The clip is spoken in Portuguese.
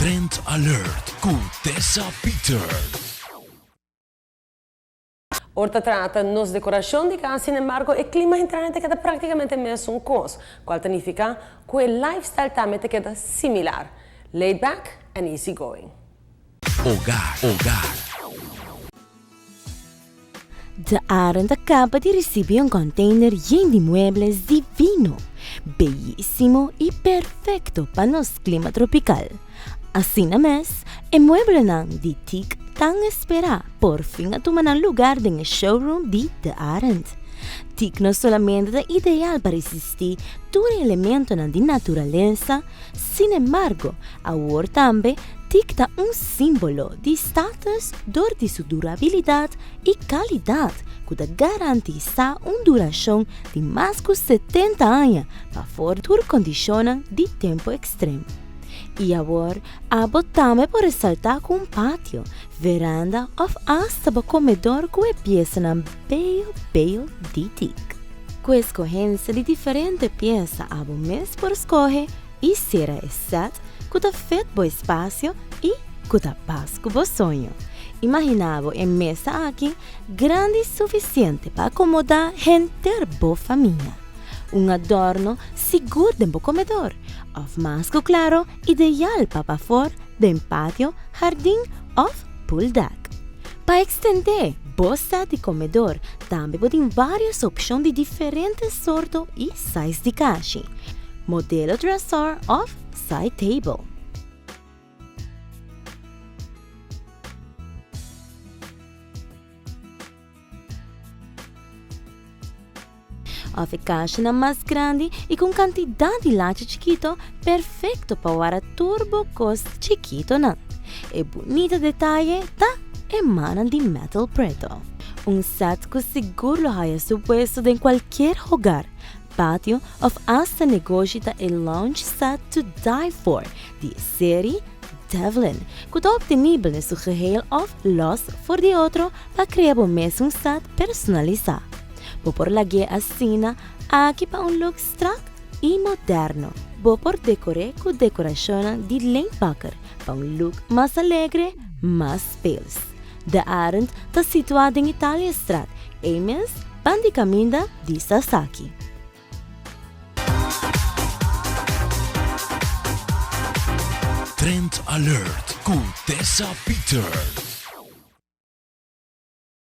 Trend Alert com Tessa Peter. Ora tratta nos decorazione di casa, sin embargo, il clima interamente queda praticamente messo un cos, qual significa che il lifestyle también queda similar, laid back and easy going. Hogar. De Arend acaba de receber um container cheio de muebles divino, bellíssimo e perfeito para nosso clima tropical. Assim mesmo, o mueble de TIC tan espera por fim a tomar lugar no showroom de Arend. TIC não somente é ideal para existir todo elemento de natureza, sin embargo, agora também TIC dá símbolo de status, dor de sua durabilidade e qualidade, que garantiza uma duração de mais de 70 anos para fora de condições de tempo extremo. E agora, também por ressaltar com um pátio, veranda ou hasta o comedor com a peça belo de TIC. Com a escorrência de diferentes peças, há mês por escolher e será exato que feito bom espaço e que paz com o sonho. Imaginava a mesa aqui grande o suficiente para acomodar gente boa família. Um adorno seguro no comedor, ou mais claro, ideal para fora do pátio, jardim ou pool deck. Para estender bolsa de comedor, também tem várias opções de diferentes sortes e sizes de caixa. Modelo dresser ou side table. A caixa mais grande e com quantidade de latte chiquito, perfeito para turbo cost chiquito não. E bonito detalhe tá emana de metal preto. Um set que seguro haya su puesto em qualquer hogar, patio ou hasta negócio e lounge set to die for, de série Devlin, que está obtenível em seu geheel ou los for de outro para criar o mesmo set personalizado. Por la guía asina, aqui para um look strato e moderno. Por decorar com decoração de lanepacker para um look mais alegre, mais pelos. De Arend está situado em Itália Strat, Emes, Bandicaminda de Sasaki. Trend Alert com Tessa Peter.